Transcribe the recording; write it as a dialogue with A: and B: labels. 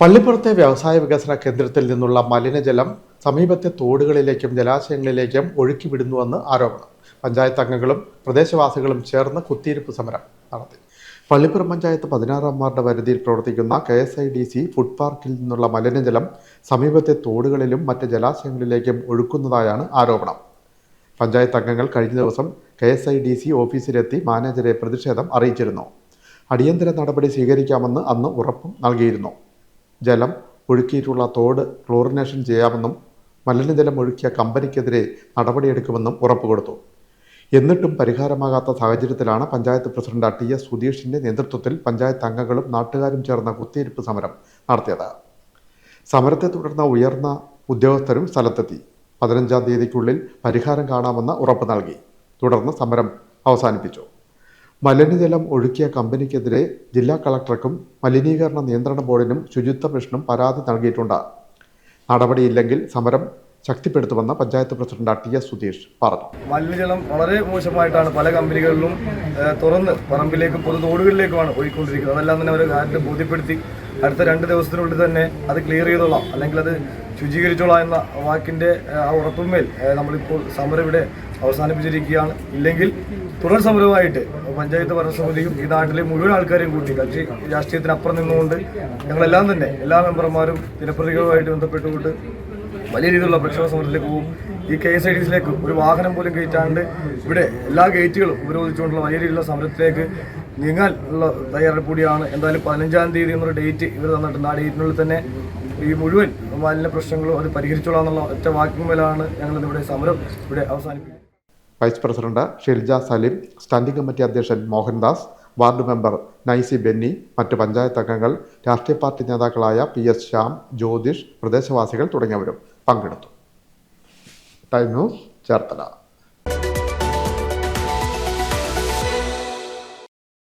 A: പള്ളിപ്പുറത്തെ വ്യവസായ വികസന കേന്ദ്രത്തിൽ നിന്നുള്ള മലിനജലം സമീപത്തെ തോടുകളിലേക്കും ജലാശയങ്ങളിലേക്കും ഒഴുക്കിവിടുന്നുവെന്ന് ആരോപണം. പഞ്ചായത്ത് അംഗങ്ങളും പ്രദേശവാസികളും ചേർന്ന് കുത്തിയിരിപ്പ് സമരം നടത്തി. പള്ളിപ്പുറം പഞ്ചായത്ത് 16-ാം വാർഡ് പരിധിയിൽ പ്രവർത്തിക്കുന്ന KSIDC ഫുഡ് പാർക്കിൽ നിന്നുള്ള മലിനജലം സമീപത്തെ തോടുകളിലും മറ്റ് ജലാശയങ്ങളിലേക്കും ഒഴുക്കുന്നതായാണ് ആരോപണം. പഞ്ചായത്ത് അംഗങ്ങൾ കഴിഞ്ഞ ദിവസം KSIDC ഓഫീസിലെത്തി മാനേജരെ പ്രതിഷേധം അറിയിച്ചിരുന്നു. അടിയന്തര നടപടി സ്വീകരിക്കാമെന്ന് അന്ന് ഉറപ്പും നൽകിയിരുന്നു. ജലം ഒഴുക്കിയിട്ടുള്ള തോട് ക്ലോറിനേഷൻ ചെയ്യാമെന്നും മലിനജലം ഒഴുക്കിയ കമ്പനിക്കെതിരെ നടപടിയെടുക്കുമെന്നും ഉറപ്പുകൊടുത്തു. എന്നിട്ടും പരിഹാരമാകാത്ത സാഹചര്യത്തിലാണ് പഞ്ചായത്ത് പ്രസിഡന്റ് TS സുധീഷിന്റെ നേതൃത്വത്തിൽ പഞ്ചായത്ത് അംഗങ്ങളും നാട്ടുകാരും ചേർന്ന കുത്തിയിരിപ്പ് സമരം നടത്തിയത്. സമരത്തെ തുടർന്ന് ഉയർന്ന ഉദ്യോഗസ്ഥരും സ്ഥലത്തെത്തി 15-ാം തീയതിക്കുള്ളിൽ പരിഹാരം കാണാമെന്ന് ഉറപ്പ് നൽകി. തുടർന്ന് സമരം അവസാനിപ്പിച്ചു. മലിനജലം ഒഴുക്കിയ കമ്പനിക്കെതിരെ ജില്ലാ കളക്ടർക്കും മലിനീകരണ നിയന്ത്രണ ബോർഡിനും ശുചിത്വ മിഷനും പരാതി നൽകിയിട്ടുണ്ട്. നടപടിയില്ലെങ്കിൽ സമരം ശക്തിപ്പെടുത്തുമെന്ന് പഞ്ചായത്ത് പ്രസിഡന്റ് TS സുധീഷ് പറഞ്ഞു.
B: മലിനജലം വളരെ മോശമായിട്ടാണ് പല കമ്പനികളിലും തുറന്ന് പറമ്പിലേക്കും പൊതു തോടുകളിലേക്കുമാണ് ഒഴുകിക്കൊണ്ടിരിക്കുന്നത്. അതെല്ലാം തന്നെ അവർ ആരുടെ ബോധ്യപ്പെടുത്തി അടുത്ത 2 ദിവസത്തിനുള്ളിൽ തന്നെ അത് ക്ലിയർ ചെയ്തോളാം, അല്ലെങ്കിൽ അത് ശുചീകരിച്ചോളാം എന്ന വാക്കിൻ്റെ ആ ഉറപ്പുമേൽ നമ്മളിപ്പോൾ സമരം ഇവിടെ അവസാനിപ്പിച്ചിരിക്കുകയാണ്. ഇല്ലെങ്കിൽ തുടർ സമരമായിട്ട് പഞ്ചായത്ത് ഭരണസമിതിയും ഈ നാട്ടിലെ മുഴുവൻ ആൾക്കാരെയും കൂട്ടി കക്ഷി രാഷ്ട്രീയത്തിനപ്പുറം നിന്നുകൊണ്ട് ഞങ്ങളെല്ലാം തന്നെ എല്ലാ മെമ്പർമാരും ദിനപ്രതികളുമായിട്ട് ബന്ധപ്പെട്ടുകൊണ്ട് വലിയ രീതിയിലുള്ള പ്രക്ഷോഭ സമരത്തിലേക്ക് പോകും. ഈ KSIDCയിലേക്ക് ഒരു വാഹനം പോലും കയറ്റാണ്ട് ഇവിടെ എല്ലാ ഗേറ്റുകളും ഉപരോധിച്ചുകൊണ്ടുള്ള വലിയ രീതിയിലുള്ള സമരത്തിലേക്ക് നീങ്ങാൻ ഉള്ള തയ്യാറെടുപ്പ് കൂടിയാണ്. എന്തായാലും 15-ാം തീയതി എന്നൊരു ഡേറ്റ് ഇവർ തന്നിട്ടുണ്ട്. ആ ഡേറ്റിനുള്ളിൽ തന്നെ ഈ മുഴുവൻ മാലിന്യ പ്രശ്നങ്ങളും അത് പരിഹരിച്ചോളാം എന്നുള്ള ഒറ്റ വാക്കിന്മേലാണ് ഞങ്ങളിവിടെ സമരം ഇവിടെ അവസാനിപ്പിക്കുന്നത്.
A: Vice president Shilja Salim, standing committee അധ്യക്ഷൻ മോഹൻദാസ്, വാർഡ് മെമ്പർ നൈസി ബെന്നി, മറ്റ് പഞ്ചായത്ത് അംഗങ്ങൾ, രാഷ്ട്രീയ പാർട്ടി നേതാക്കളായ PS ശ്യാം, ജ്യോതിഷ്, പ്രദേശവാസികൾ തുടങ്ങിയവരും പങ്കെടുത്തു. Time news, Cherthala.